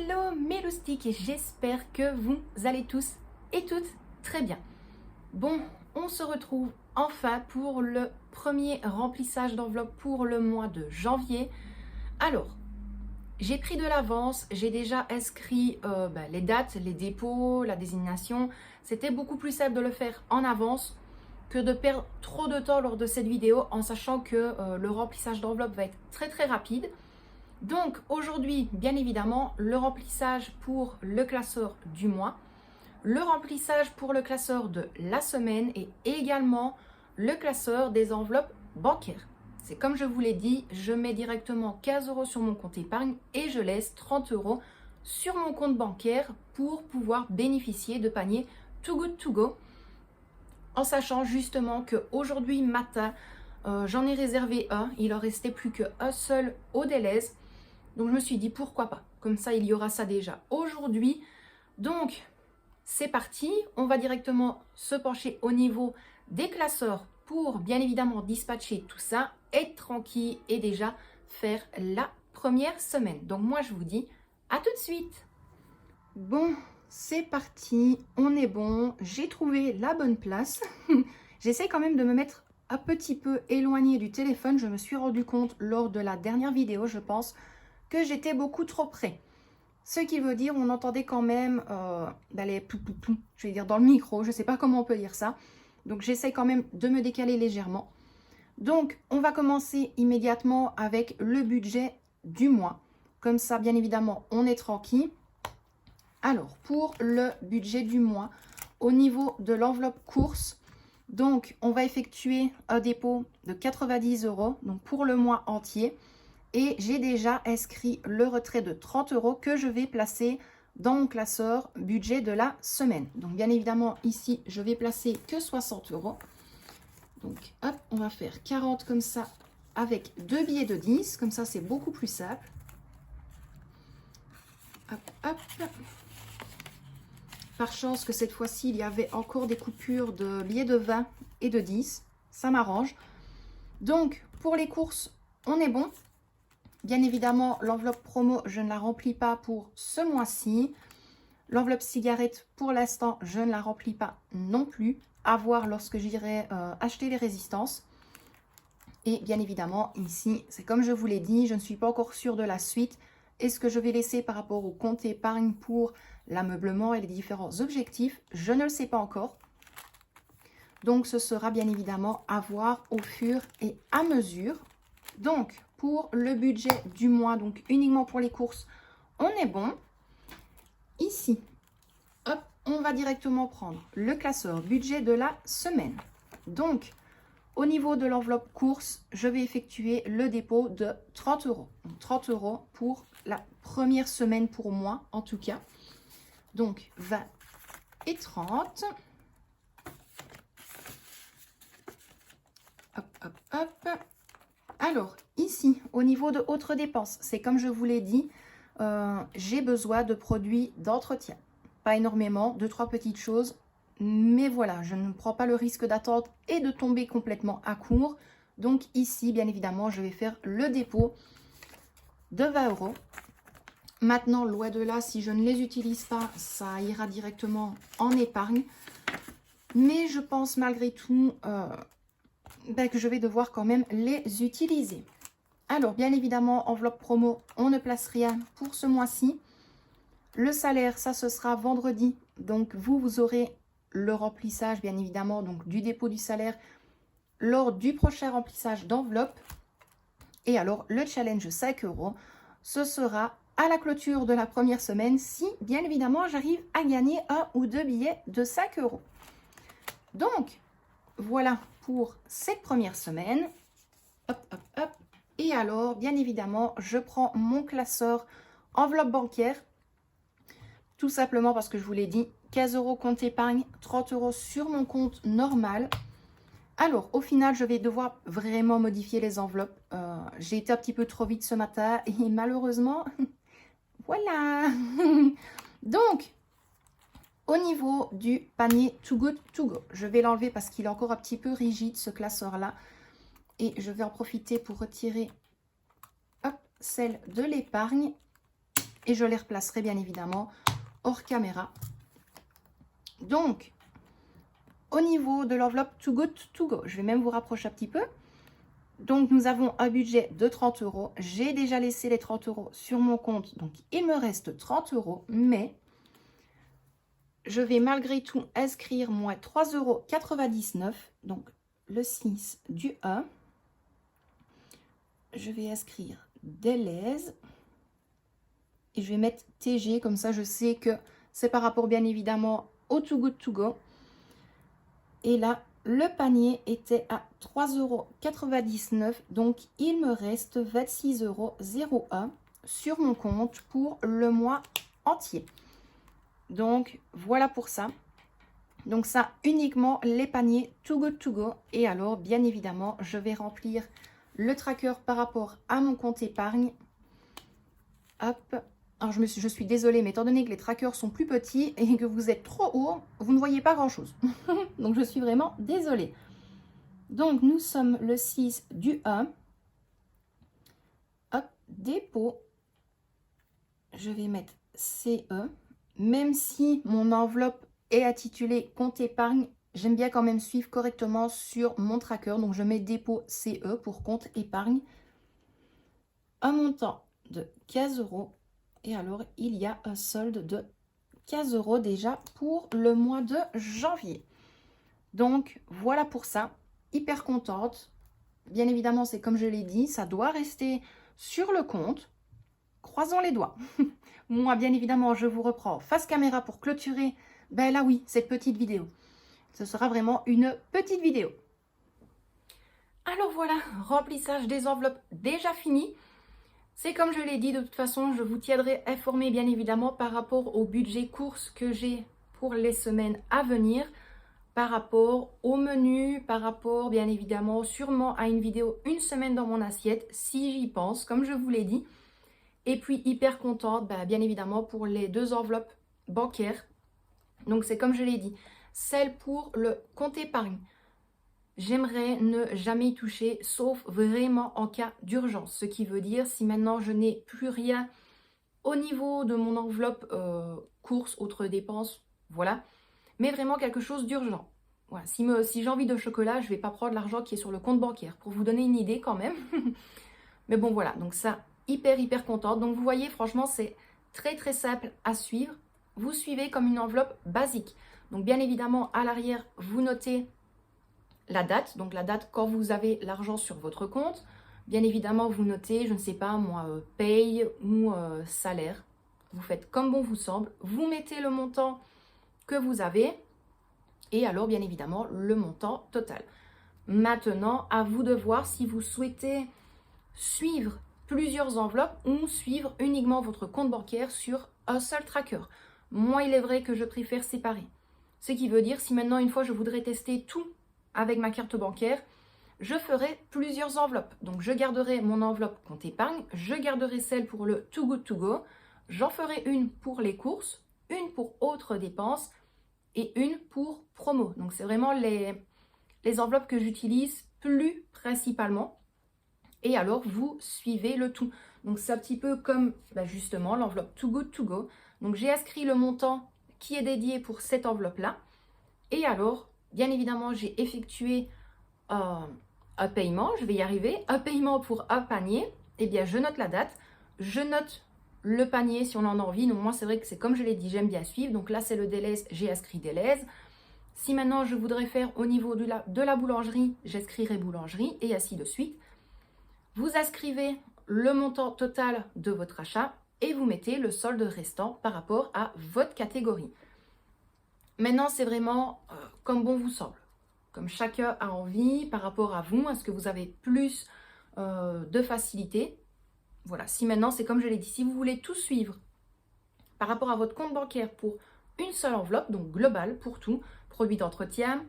Hello mes loustiques, et j'espère que vous allez tous et toutes très bien. Bon, on se retrouve enfin pour le premier remplissage d'enveloppe pour le mois de janvier. Alors, j'ai pris de l'avance, j'ai déjà inscrit les dates, les dépôts, la désignation. C'était beaucoup plus simple de le faire en avance que de perdre trop de temps lors de cette vidéo en sachant que le remplissage d'enveloppe va être très rapide. Donc aujourd'hui, bien évidemment, le remplissage pour le classeur du mois, le remplissage pour le classeur de la semaine et également le classeur des enveloppes bancaires. C'est comme je vous l'ai dit, je mets directement 15 € sur mon compte épargne et je laisse 30 € sur mon compte bancaire pour pouvoir bénéficier de paniers Too Good To Go, en sachant justement qu'aujourd'hui matin, j'en ai réservé un, il en restait plus qu'un seul au Delhaize. Donc je me suis dit pourquoi pas, comme ça il y aura ça déjà aujourd'hui. Donc c'est parti, on va directement se pencher au niveau des classeurs pour bien évidemment dispatcher tout ça, être tranquille et déjà faire la première semaine. Donc moi je vous dis à tout de suite. Bon, c'est parti, on est bon, j'ai trouvé la bonne place. J'essaie quand même de me mettre un petit peu éloignée du téléphone, je me suis rendu compte lors de la dernière vidéo, je pense, que j'étais beaucoup trop près. Ce qui veut dire, on entendait quand même les plou, je vais dire dans le micro, je ne sais pas comment on peut dire ça. Donc j'essaie quand même de me décaler légèrement. Donc on va commencer immédiatement avec le budget du mois. Comme ça, bien évidemment, on est tranquille. Alors, pour le budget du mois, au niveau de l'enveloppe course, donc on va effectuer un dépôt de 90 €, donc pour le mois entier. Et j'ai déjà inscrit le retrait de 30 € que je vais placer dans mon classeur budget de la semaine. Donc bien évidemment ici je vais placer que 60 €. Donc hop, on va faire 40 comme ça avec 2 billets de 10. Comme ça c'est beaucoup plus simple. Hop, hop. Par chance que cette fois-ci il y avait encore des coupures de billets de 20 et de 10. Ça m'arrange. Donc pour les courses on est bon. Bien évidemment, l'enveloppe promo, je ne la remplis pas pour ce mois-ci. L'enveloppe cigarette, pour l'instant, je ne la remplis pas non plus. À voir lorsque j'irai acheter les résistances. Et bien évidemment, ici, c'est comme je vous l'ai dit, je ne suis pas encore sûre de la suite. Est-ce que je vais laisser par rapport au compte épargne pour l'ameublement et les différents objectifs? Je ne le sais pas encore. Donc, ce sera bien évidemment à voir au fur et à mesure. Donc, pour le budget du mois, donc uniquement pour les courses, on est bon. Ici, hop, on va directement prendre le classeur budget de la semaine. Donc, au niveau de l'enveloppe course, je vais effectuer le dépôt de 30 €. Donc, 30 € pour la première semaine pour moi, en tout cas. Donc, 20 et 30. Hop, hop, hop. Alors, ici, au niveau de autres dépenses, c'est comme je vous l'ai dit, j'ai besoin de produits d'entretien. Pas énormément, 2-3 petites choses, mais voilà, je ne prends pas le risque d'attendre et de tomber complètement à court. Donc ici, bien évidemment, je vais faire le dépôt de 20 €. Maintenant, loin de là, si je ne les utilise pas, ça ira directement en épargne. Mais je pense malgré tout que je vais devoir quand même les utiliser. Alors, bien évidemment, enveloppe promo, on ne place rien pour ce mois-ci. Le salaire, ça, ce sera vendredi. Donc, vous aurez le remplissage, bien évidemment, donc du dépôt du salaire lors du prochain remplissage d'enveloppe. Et alors, le challenge 5 €, ce sera à la clôture de la première semaine si, bien évidemment, j'arrive à gagner 1 ou 2 billets de 5 €. Donc, voilà pour cette première semaine. Hop, hop, hop. Et alors, bien évidemment, je prends mon classeur enveloppe bancaire. Tout simplement parce que je vous l'ai dit, 15 € compte épargne, 30 € sur mon compte normal. Alors, au final, je vais devoir vraiment modifier les enveloppes. J'ai été un petit peu trop vite ce matin et malheureusement, voilà. Donc, au niveau du panier Too Good To Go, je vais l'enlever parce qu'il est encore un petit peu rigide, ce classeur-là. Et je vais en profiter pour retirer hop, celle de l'épargne. et je les replacerai bien évidemment hors caméra. Donc, au niveau de l'enveloppe Too Good To Go, je vais même vous rapprocher un petit peu. Donc, nous avons un budget de 30 €. J'ai déjà laissé les 30 € sur mon compte, donc il me reste 30 €, mais je vais malgré tout inscrire moins 3,99 €, donc le 6 du 1. Je vais inscrire Deleuze et je vais mettre TG, comme ça je sais que c'est par rapport bien évidemment au Too Good To Go. Et là, le panier était à 3,99 €, donc il me reste 26,01 € sur mon compte pour le mois entier. Donc voilà pour ça. Donc ça, uniquement les paniers Too Good To Go. Et alors, bien évidemment, je vais remplir le tracker par rapport à mon compte épargne. Hop. Alors, je suis désolée, mais étant donné que les trackers sont plus petits et que vous êtes trop haut, vous ne voyez pas grand-chose. Donc, je suis vraiment désolée. Donc, nous sommes le 6 du 1. Hop, dépôt. Je vais mettre CE. Même si mon enveloppe est intitulée compte épargne, j'aime bien quand même suivre correctement sur mon tracker. Donc, je mets dépôt CE pour compte épargne. Un montant de 15 €. Et alors, il y a un solde de 15 € déjà pour le mois de janvier. Donc, voilà pour ça. Hyper contente. Bien évidemment, c'est comme je l'ai dit, ça doit rester sur le compte. Croisons les doigts. Moi, bien évidemment, je vous reprends face caméra pour clôturer, ben là oui, cette petite vidéo. Ce sera vraiment une petite vidéo. Alors voilà, remplissage des enveloppes déjà fini. C'est comme je l'ai dit, de toute façon, je vous tiendrai informé bien évidemment par rapport au budget course que j'ai pour les semaines à venir, par rapport au menu, par rapport bien évidemment sûrement à une vidéo une semaine dans mon assiette, si j'y pense, comme je vous l'ai dit. Et puis hyper contente, bien évidemment, pour les 2 enveloppes bancaires. Donc c'est comme je l'ai dit, celle pour le compte épargne. J'aimerais ne jamais y toucher, sauf vraiment en cas d'urgence. Ce qui veut dire, si maintenant je n'ai plus rien au niveau de mon enveloppe courses, autres dépenses, voilà. Mais vraiment quelque chose d'urgent. Voilà. Si j'ai envie de chocolat, je ne vais pas prendre l'argent qui est sur le compte bancaire. Pour vous donner une idée quand même. Mais bon, voilà. Donc ça, hyper contente. Donc vous voyez, franchement, c'est très simple à suivre. Vous suivez comme une enveloppe basique. Donc bien évidemment, à l'arrière, vous notez la date, donc la date quand vous avez l'argent sur votre compte. Bien évidemment, vous notez, je ne sais pas moi, paye ou salaire. Vous faites comme bon vous semble. Vous mettez le montant que vous avez et alors bien évidemment le montant total. Maintenant, à vous de voir si vous souhaitez suivre plusieurs enveloppes ou suivre uniquement votre compte bancaire sur un seul tracker. Moi, il est vrai que je préfère séparer. Ce qui veut dire, si maintenant une fois je voudrais tester tout avec ma carte bancaire, je ferai plusieurs enveloppes. Donc, je garderai mon enveloppe compte épargne, je garderai celle pour le Too Good To Go, j'en ferai une pour les courses, une pour autres dépenses et une pour promo. Donc, c'est vraiment les enveloppes que j'utilise plus principalement. Et alors, vous suivez le tout. Donc, c'est un petit peu comme justement l'enveloppe Too Good To Go. Donc, j'ai inscrit le montant qui est dédié pour cette enveloppe-là. Et alors, bien évidemment, j'ai effectué un paiement, je vais y arriver, un paiement pour un panier. Eh bien, je note la date, je note le panier si on en a envie. Donc, moi, c'est vrai que c'est comme je l'ai dit, j'aime bien suivre. Donc là, c'est le Deleuze, j'ai inscrit Deleuze. Si maintenant, je voudrais faire au niveau de la boulangerie, j'inscrirai boulangerie et ainsi de suite. Vous inscrivez le montant total de votre achat et vous mettez le solde restant par rapport à votre catégorie. Maintenant, c'est vraiment comme bon vous semble. Comme chacun a envie par rapport à vous, est-ce que vous avez plus de facilité. Voilà, si maintenant, c'est comme je l'ai dit, si vous voulez tout suivre par rapport à votre compte bancaire pour une seule enveloppe, donc globale pour tout, produits d'entretien,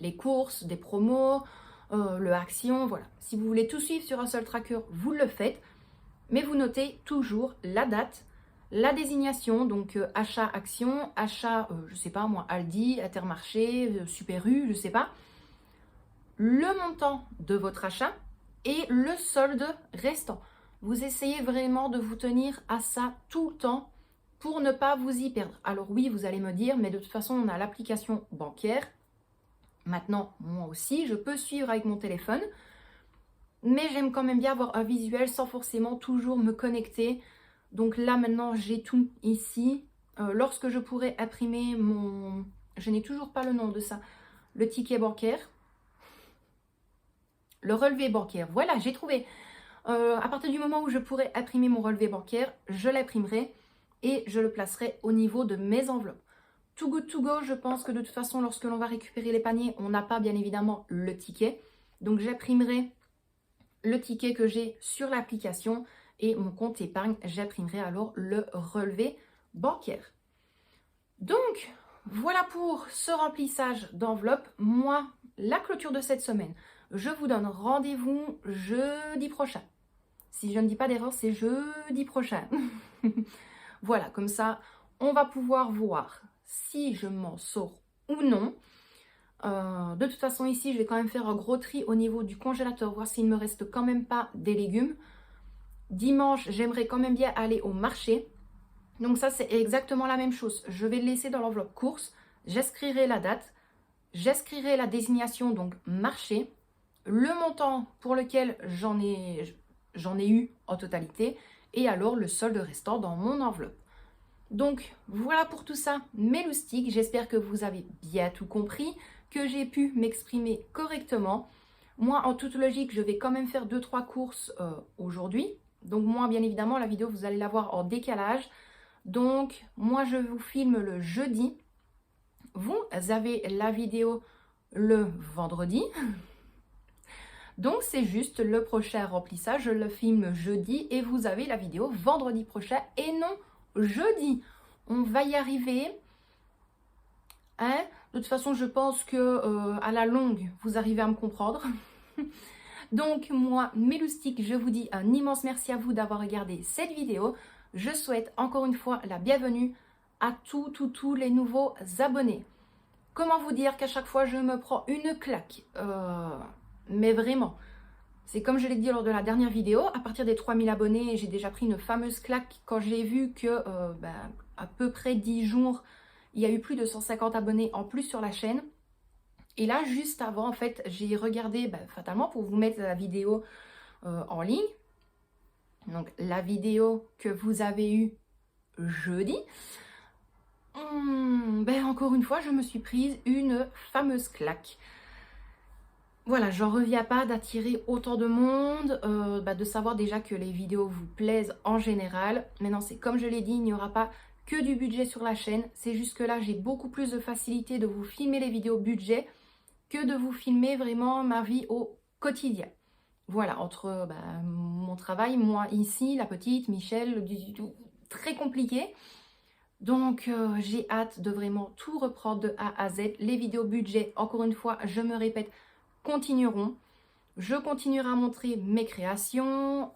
les courses, des promos, le action, voilà. Si vous voulez tout suivre sur un seul tracker, vous le faites, mais vous notez toujours la date, la désignation, donc achat action, achat, je sais pas moi, Aldi, Intermarché, Super U, je sais pas, le montant de votre achat et le solde restant. vous essayez vraiment de vous tenir à ça tout le temps pour ne pas vous y perdre. Alors oui, vous allez me dire, mais de toute façon, on a l'application bancaire. Maintenant, moi aussi, je peux suivre avec mon téléphone, mais j'aime quand même bien avoir un visuel sans forcément toujours me connecter. Donc là, maintenant, j'ai tout ici. Lorsque je pourrai imprimer mon... Je n'ai toujours pas le nom de ça. Le ticket bancaire. Le relevé bancaire. Voilà, j'ai trouvé. À partir du moment où je pourrai imprimer mon relevé bancaire, je l'imprimerai et je le placerai au niveau de mes enveloppes. Too Good To Go, je pense que de toute façon, lorsque l'on va récupérer les paniers, on n'a pas bien évidemment le ticket. Donc j'imprimerai le ticket que j'ai sur l'application et mon compte épargne, j'imprimerai alors le relevé bancaire. Donc, voilà pour ce remplissage d'enveloppe. Moi, la clôture de cette semaine, je vous donne rendez-vous jeudi prochain. Si je ne dis pas d'erreur, c'est jeudi prochain. Voilà, comme ça, on va pouvoir voir si je m'en sors ou non. De toute façon, ici, je vais quand même faire un gros tri au niveau du congélateur, voir s'il ne me reste quand même pas des légumes. Dimanche, j'aimerais quand même bien aller au marché. Donc ça, c'est exactement la même chose. Je vais le laisser dans l'enveloppe course. J'inscrirai la date. J'inscrirai la désignation, donc marché. Le montant pour lequel j'en ai eu en totalité. Et alors, le solde restant dans mon enveloppe. Donc, voilà pour tout ça, mes loustiques. J'espère que vous avez bien tout compris, que j'ai pu m'exprimer correctement. Moi, en toute logique, je vais quand même faire 2-3 courses aujourd'hui. Donc, moi, bien évidemment, la vidéo, vous allez la voir en décalage. Donc, moi, je vous filme le jeudi. Vous avez la vidéo le vendredi. Donc, c'est juste le prochain remplissage. Je le filme jeudi et vous avez la vidéo vendredi prochain et non jeudi. On va y arriver. Hein? De toute façon, je pense que à la longue, vous arrivez à me comprendre. Donc, moi, mes loustiques, je vous dis un immense merci à vous d'avoir regardé cette vidéo. Je souhaite encore une fois la bienvenue à tous les nouveaux abonnés. Comment vous dire qu'à chaque fois, je me prends une claque mais vraiment, c'est comme je l'ai dit lors de la dernière vidéo, à partir des 3000 abonnés, j'ai déjà pris une fameuse claque quand j'ai vu que à peu près 10 jours, il y a eu plus de 150 abonnés en plus sur la chaîne. Et là, juste avant, en fait, j'ai regardé fatalement pour vous mettre la vidéo en ligne. Donc, la vidéo que vous avez eue jeudi. Encore une fois, je me suis prise une fameuse claque. Voilà, j'en reviens pas d'attirer autant de monde, de savoir déjà que les vidéos vous plaisent en général. Maintenant, c'est comme je l'ai dit, il n'y aura pas que du budget sur la chaîne. C'est juste que là, j'ai beaucoup plus de facilité de vous filmer les vidéos budget que de vous filmer vraiment ma vie au quotidien. Voilà, entre mon travail, moi ici, la petite, Michel, très compliqué. Donc, j'ai hâte de vraiment tout reprendre de A à Z. Les vidéos budget, encore une fois, je me répète, continueront. Je continuerai à montrer mes créations.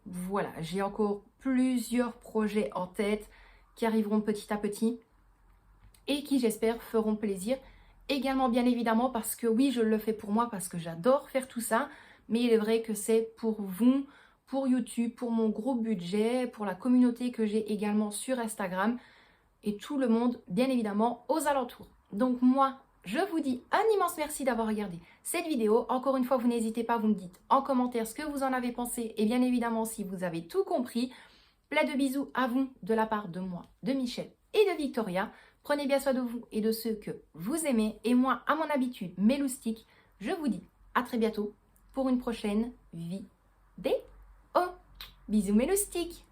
Voilà, j'ai encore plusieurs projets en tête qui arriveront petit à petit et qui, j'espère, feront plaisir. Également, bien évidemment, parce que oui, je le fais pour moi, parce que j'adore faire tout ça. Mais il est vrai que c'est pour vous, pour YouTube, pour mon gros budget, pour la communauté que j'ai également sur Instagram et tout le monde, bien évidemment, aux alentours. Donc moi, je vous dis un immense merci d'avoir regardé cette vidéo. Encore une fois, vous n'hésitez pas, vous me dites en commentaire ce que vous en avez pensé. Et bien évidemment, si vous avez tout compris, plein de bisous à vous de la part de moi, de Michel et de Victoria. Prenez bien soin de vous et de ceux que vous aimez. Et moi, à mon habitude, mes loustiques, je vous dis à très bientôt pour une prochaine vidéo. Bisous mes loustiques!